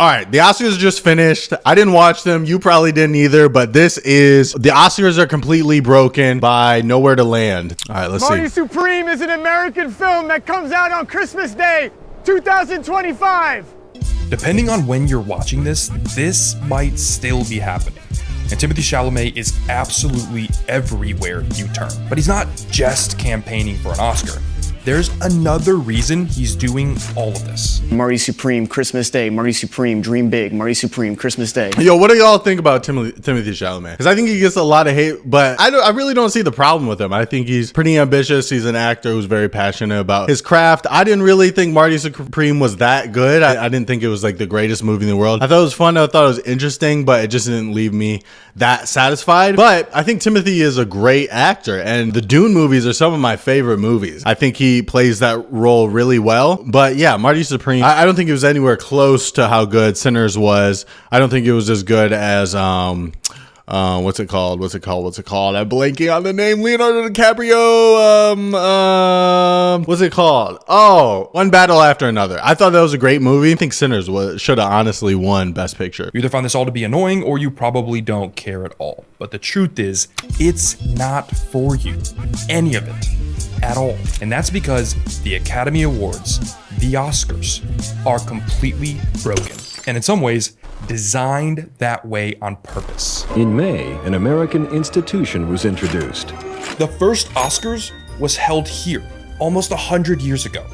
All right, the Oscars just finished. I didn't watch them. You probably didn't either, but the Oscars are completely broken by Nowhere to Land. All right, let's see. Marty Supreme is an American film that comes out on Christmas Day, 2025. Depending on when you're watching this might still be happening. And Timothée Chalamet is absolutely everywhere you turn. But he's not just campaigning for an Oscar. There's another reason he's doing all of this. Marty Supreme, Christmas Day. Marty Supreme, Dream Big. Marty Supreme, Christmas Day. Yo, what do y'all think about Timothée Chalamet? Because I think he gets a lot of hate, but I really don't see the problem with him. I think he's pretty ambitious. He's an actor who's very passionate about his craft. I didn't really think Marty Supreme was that good. I didn't think it was like the greatest movie in the world. I thought it was fun. I thought it was interesting, but it just didn't leave me that satisfied. But I think Timothy is a great actor, and the Dune movies are some of my favorite movies. I think he plays that role really well. But yeah, Marty Supreme, I don't think it was anywhere close to how good Sinners was. I don't think it was as good as what's it called? I'm blanking on the name. Leonardo DiCaprio. What's it called? Oh, One Battle After Another. I thought that was a great movie. I think Sinners should have honestly won Best Picture. You either find this all to be annoying or you probably don't care at all. But the truth is, it's not for you. Any of it. At all. And that's because the Academy Awards, the Oscars, are completely broken. And in some ways, designed that way on purpose. In May, an American institution was introduced. The first Oscars was held here almost 100 years ago.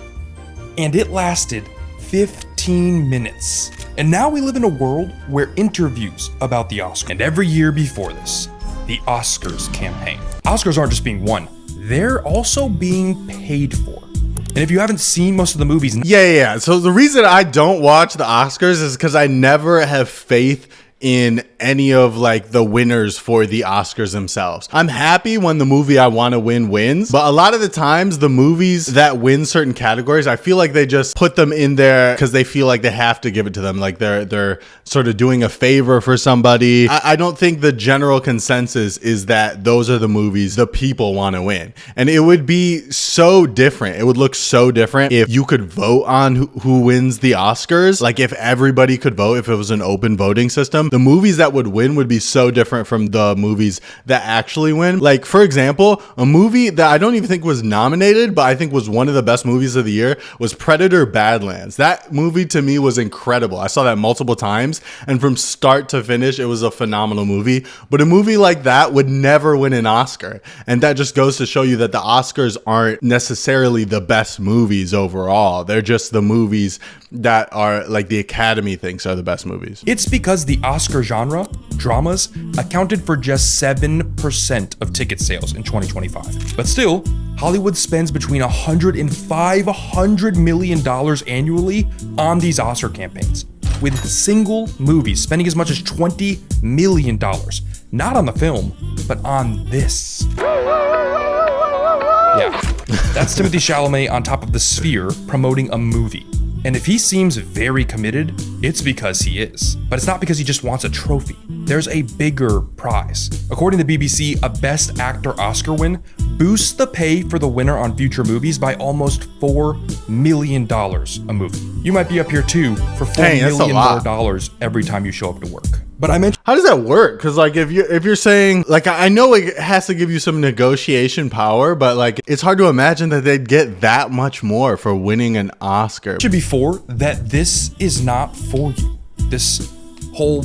And it lasted 15 minutes. And now we live in a world where interviews about the Oscars. And every year before this, the Oscars campaign. Oscars aren't just being won. They're also being paid for. And if you haven't seen most of the movies... Yeah. So the reason I don't watch the Oscars is because I never have faith in any of like the winners for the Oscars themselves. I'm happy when the movie I want to win wins, but a lot of the times the movies that win certain categories, I feel like they just put them in there because they feel like they have to give it to them. Like they're sort of doing a favor for somebody. I don't think the general consensus is that those are the movies the people want to win. And it would be so different. It would look so different if you could vote on who wins the Oscars. Like if everybody could vote, if it was an open voting system, the movies that would win would be so different from the movies that actually win. Like, for example, a movie that I don't even think was nominated, but I think was one of the best movies of the year was Predator: Badlands. That movie to me was incredible. I saw that multiple times, and from start to finish, it was a phenomenal movie. But a movie like that would never win an Oscar. And that just goes to show you that the Oscars aren't necessarily the best movies overall. They're just the movies that are like the Academy thinks are the best movies. It's because the Oscar genre, dramas, accounted for just 7% of ticket sales in 2025. But still, Hollywood spends between $100 and $500 million annually on these Oscar campaigns, with single movies spending as much as $20 million, not on the film, but on this. Yeah, that's Timothée Chalamet on top of the Sphere promoting a movie. And if he seems very committed, it's because he is. But it's not because he just wants a trophy. There's a bigger prize. According to BBC, a Best Actor Oscar win boosts the pay for the winner on future movies by almost $4 million a movie. You might be up here too for $4 million more every time you show up to work. But I mentioned, how does that work? Because like if you're saying, like, I know it has to give you some negotiation power, but like it's hard to imagine that they'd get that much more for winning an Oscar. Before that, this is not for you. This whole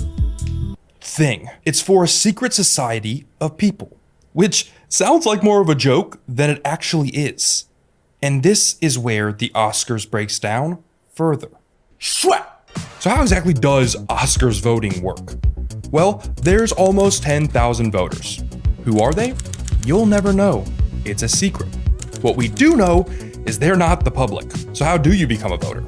thing. It's for a secret society of people, which sounds like more of a joke than it actually is. And this is where the Oscars breaks down further. So how exactly does Oscars voting work? Well, there's almost 10,000 voters. Who are they? You'll never know. It's a secret. What we do know is they're not the public. So how do you become a voter?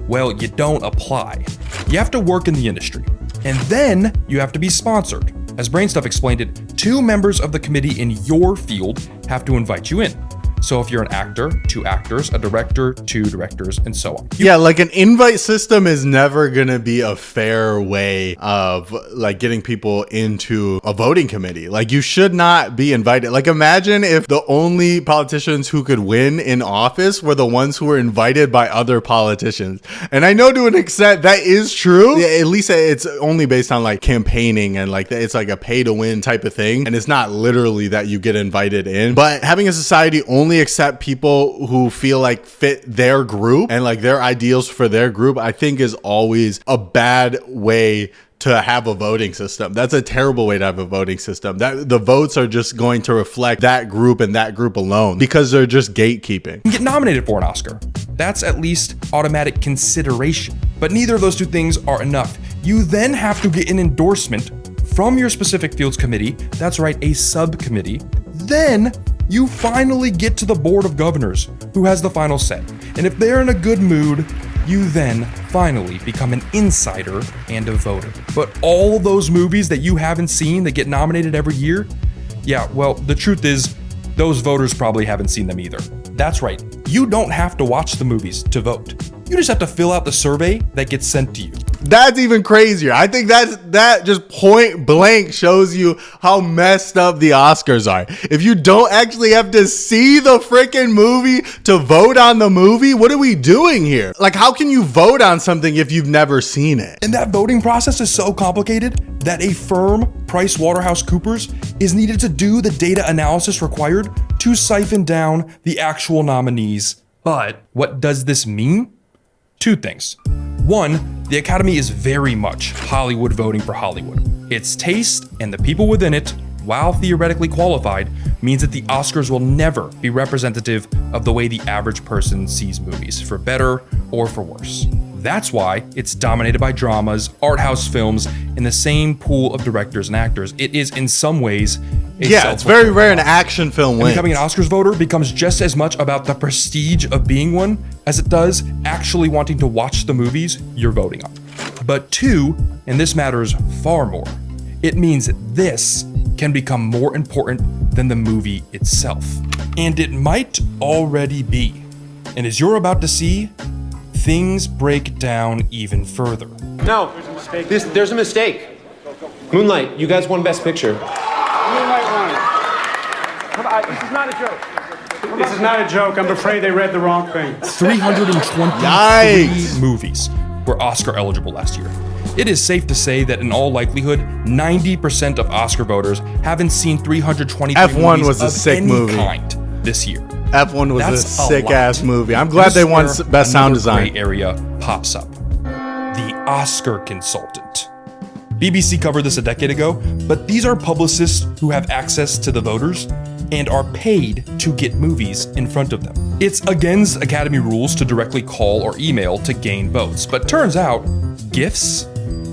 Well, you don't apply. You have to work in the industry. And then you have to be sponsored. As Brainstuff explained it, 2 members of the committee in your field have to invite you in. So if you're an actor, 2 actors, a director, 2 directors, and so on. Yeah, like an invite system is never gonna be a fair way of like getting people into a voting committee. Like you should not be invited. Like imagine if the only politicians who could win in office were the ones who were invited by other politicians. And I know to an extent that is true. Yeah, at least it's only based on like campaigning and like it's like a pay to win type of thing. And it's not literally that you get invited in. But having a society only accept people who feel like fit their group and like their ideals for their group, I think is always a bad way to have a voting system. That's a terrible way to have a voting system. That the votes are just going to reflect that group and that group alone because they're just gatekeeping. Get nominated for an Oscar. That's at least automatic consideration. But neither of those 2 things are enough. You then have to get an endorsement from your specific fields committee. That's right, a subcommittee. Then you finally get to the board of governors, who has the final say. And if they're in a good mood, you then finally become an insider and a voter. But all those movies that you haven't seen that get nominated every year, yeah, well, the truth is, those voters probably haven't seen them either. That's right, you don't have to watch the movies to vote. You just have to fill out the survey that gets sent to you. That's even crazier. I think that just point blank shows you how messed up the Oscars are. If you don't actually have to see the freaking movie to vote on the movie, what are we doing here? Like, how can you vote on something if you've never seen it? And that voting process is so complicated that a firm, PricewaterhouseCoopers, is needed to do the data analysis required to siphon down the actual nominees. But what does this mean? 2 things. 1, the Academy is very much Hollywood voting for Hollywood. Its taste and the people within it, while theoretically qualified, means that the Oscars will never be representative of the way the average person sees movies, for better or for worse. That's why it's dominated by dramas, art house films, and the same pool of directors and actors. It is in some ways it's very rare an action film wins. Becoming an Oscars voter becomes just as much about the prestige of being one as it does actually wanting to watch the movies you're voting on. But 2, and this matters far more, it means this can become more important than the movie itself. And it might already be. And as you're about to see, things break down even further. No, there's a mistake. Moonlight, you guys won Best Picture. Moonlight won. Come on, this is not a joke. This is not a joke. I'm afraid they read the wrong thing. 323 Yikes. movies were Oscar eligible last year. It is safe to say that in all likelihood, 90% of Oscar voters haven't seen 323 F1 movies was a of sick any movie. kind this year. F1 was That's a sick lot. ass movie. I'm glad they won This is where best sound another design. gray area pops up. The Oscar consultant. BBC covered this a decade ago, but these are publicists who have access to the voters and are paid to get movies in front of them. It's against Academy rules to directly call or email to gain votes, but turns out gifts,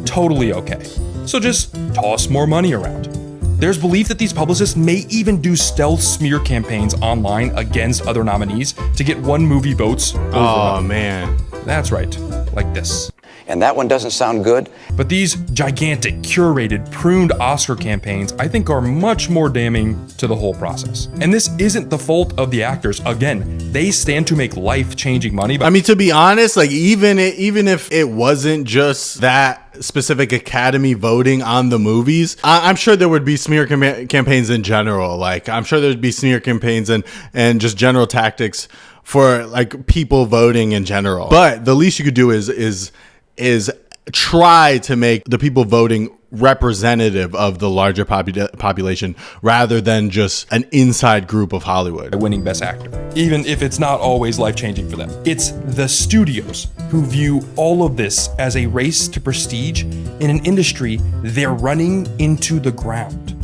totally okay. So just toss more money around. There's belief that these publicists may even do stealth smear campaigns online against other nominees to get one movie votes over Oh another. man. That's right, like this. And that one doesn't sound good. But these gigantic, curated, pruned Oscar campaigns, I think, are much more damning to the whole process. And this isn't the fault of the actors. Again, they stand to make life-changing money. I mean, to be honest, like even if it wasn't just that specific Academy voting on the movies, I'm sure there would be smear campaigns in general. Like I'm sure there'd be smear campaigns and just general tactics for like people voting in general. But the least you could do is try to make the people voting representative of the larger population rather than just an inside group of Hollywood. Winning Best Actor, even if it's not always life-changing for them. It's the studios who view all of this as a race to prestige in an industry they're running into the ground.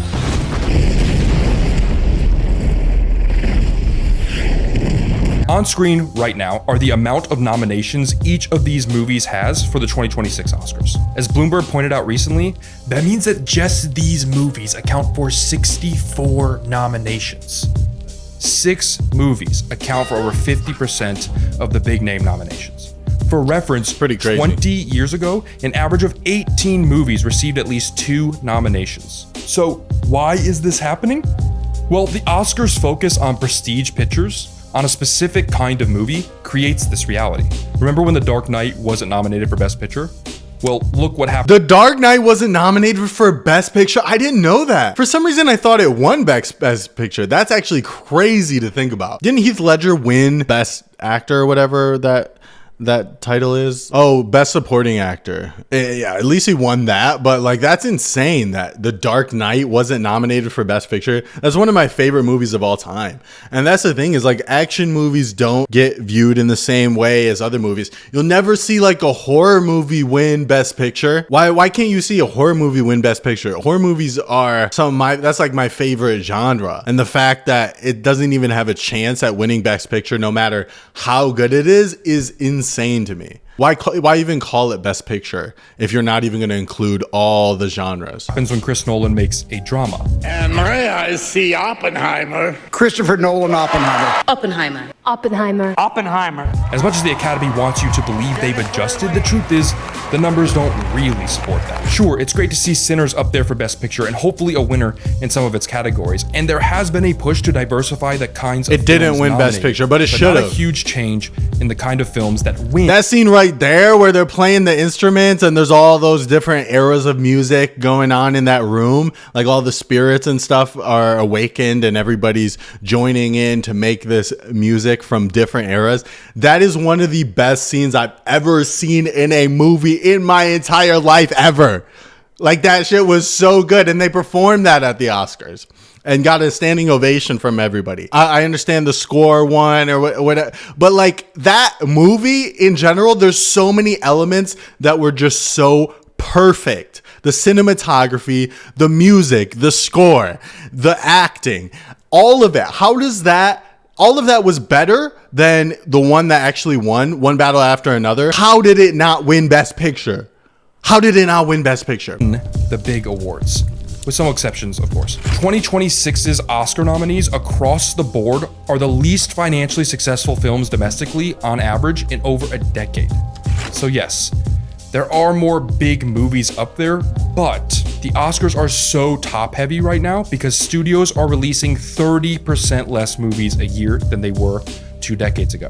On screen right now are the amount of nominations each of these movies has for the 2026 Oscars. As Bloomberg pointed out recently, that means that just these movies account for 64 nominations. 6 movies account for over 50% of the big name nominations. For reference, Pretty crazy. 20 years ago, an average of 18 movies received at least 2 nominations. So why is this happening? Well, the Oscars focus on prestige pictures, on a specific kind of movie creates this reality. Remember when The Dark Knight wasn't nominated for Best Picture? Well, look what happened. The Dark Knight wasn't nominated for Best Picture? I didn't know that. For some reason, I thought it won Best Picture. That's actually crazy to think about. Didn't Heath Ledger win Best Actor or whatever that title is? Oh, Best Supporting Actor. Yeah, at least he won that, but like that's insane that The Dark Knight wasn't nominated for Best Picture. That's one of my favorite movies of all time. And that's the thing is like action movies don't get viewed in the same way as other movies. You'll never see like a horror movie win Best Picture. Why can't you see a horror movie win Best Picture? Horror movies are that's like my favorite genre. And the fact that it doesn't even have a chance at winning Best Picture no matter how good it is insane to me. Why even call it Best Picture if you're not even going to include all the genres? Happens when Chris Nolan makes a drama. And may I see Oppenheimer? Christopher Nolan, Oppenheimer. Oppenheimer. Oppenheimer. Oppenheimer. As much as the Academy wants you to believe they've adjusted, the truth is the numbers don't really support that. Sure, it's great to see Sinners up there for Best Picture and hopefully a winner in some of its categories. And there has been a push to diversify the kinds of It didn't win Best Picture, but it should have. Not a huge change in the kind of films that win. That scene right there where they're playing the instruments and there's all those different eras of music going on in that room, like all the spirits and stuff are awakened and everybody's joining in to make this music from different eras. That is one of the best scenes I've ever seen in a movie in my entire life ever. Like that shit was so good, and they performed that at the Oscars and got a standing ovation from everybody. I understand the score one or whatever, but like that movie in general, there's so many elements that were just so perfect. The cinematography, the music, the score, the acting, all of it. All of that was better than the one that actually won, One Battle After Another. How did it not win Best Picture? How did it not win Best Picture? The big awards, with some exceptions, of course. 2026's Oscar nominees across the board are the least financially successful films domestically on average in over a decade. So yes, there are more big movies up there, but the Oscars are so top heavy right now because studios are releasing 30% less movies a year than they were 2 decades ago.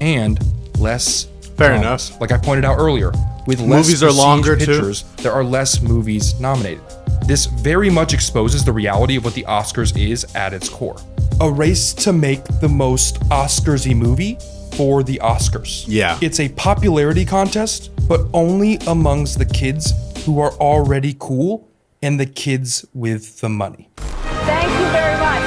And less Fair enough. Like I pointed out earlier, with less movies are longer pictures, there are less movies nominated. This very much exposes the reality of what the Oscars is at its core. A race to make the most Oscars-y movie for the Oscars. Yeah. It's a popularity contest, but only amongst the kids who are already cool and the kids with the money. Thank you very much.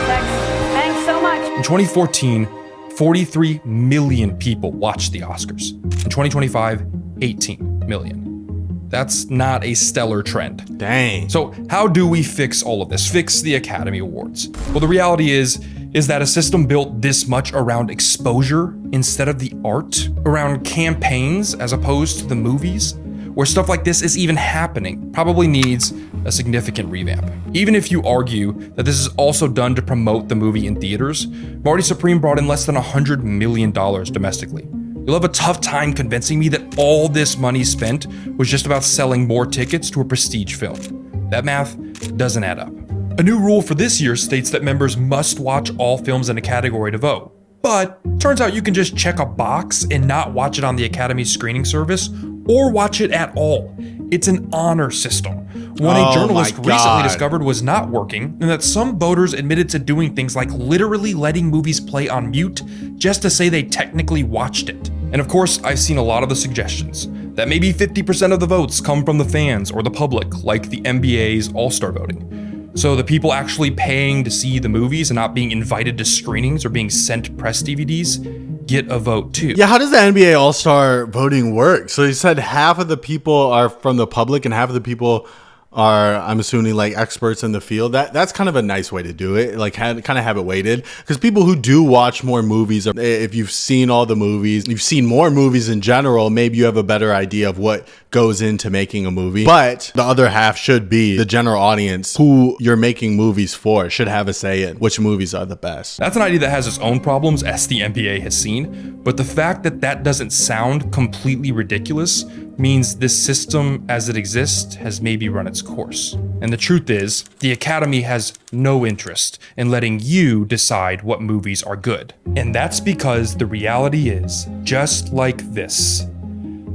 Thanks so much. In 2014, 43 million people watched the Oscars. In 2025, 18 million. That's not a stellar trend. Dang. So how do we fix all of this? Fix the Academy Awards? Well, the reality is that a system built this much around exposure instead of the art, around campaigns as opposed to the movies, where stuff like this is even happening, probably needs a significant revamp. Even if you argue that this is also done to promote the movie in theaters, Marty Supreme brought in less than $100 million domestically. You'll have a tough time convincing me that all this money spent was just about selling more tickets to a prestige film. That math doesn't add up. A new rule for this year states that members must watch all films in a category to vote. But turns out you can just check a box and not watch it on the Academy screening service or watch it at all. It's an honor system. One a journalist recently discovered was not working, and that some voters admitted to doing things like literally letting movies play on mute just to say they technically watched it. And of course, I've seen a lot of the suggestions that maybe 50% of the votes come from the fans or the public, like the NBA's All-Star voting. So the people actually paying to see the movies and not being invited to screenings or being sent press DVDs get a vote too. Yeah, how does the NBA All-Star voting work? So you said half of the people are from the public and half of the people are, I'm assuming, like experts in the field. That's kind of a nice way to do it. Like kind of have it weighted, because people who do watch more movies, if you've seen all the movies, you've seen more movies in general, maybe you have a better idea of what goes into making a movie. But the other half should be the general audience who you're making movies for, should have a say in which movies are the best. That's an idea that has its own problems, as the NBA has seen, but the fact that that doesn't sound completely ridiculous means this system as it exists has maybe run its course. And the truth is, the Academy has no interest in letting you decide what movies are good. And that's because the reality is, just like this,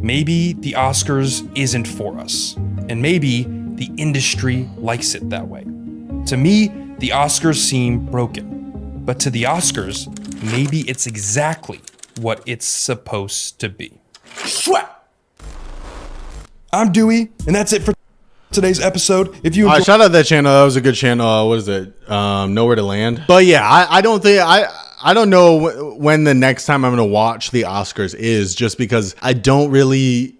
maybe the Oscars isn't for us. And maybe the industry likes it that way. To me, the Oscars seem broken. But to the Oscars, maybe it's exactly what it's supposed to be. I'm Dewey, and that's it for today's episode. If you enjoyed- shout out that channel. That was a good channel. What is it? Nowhere to Land. But yeah, I don't think I don't know when the next time I'm going to watch the Oscars is, just because I don't really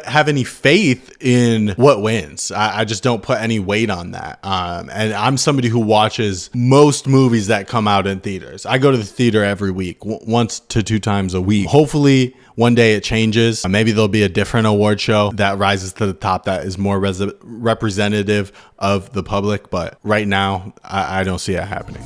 have any faith in what wins. I just don't put any weight on that. And I'm somebody who watches most movies that come out in theaters. I go to the theater every week, once to 2 times a week. Hopefully one day it changes. Maybe there'll be a different award show that rises to the top that is more representative of the public. But right now, I don't see it happening.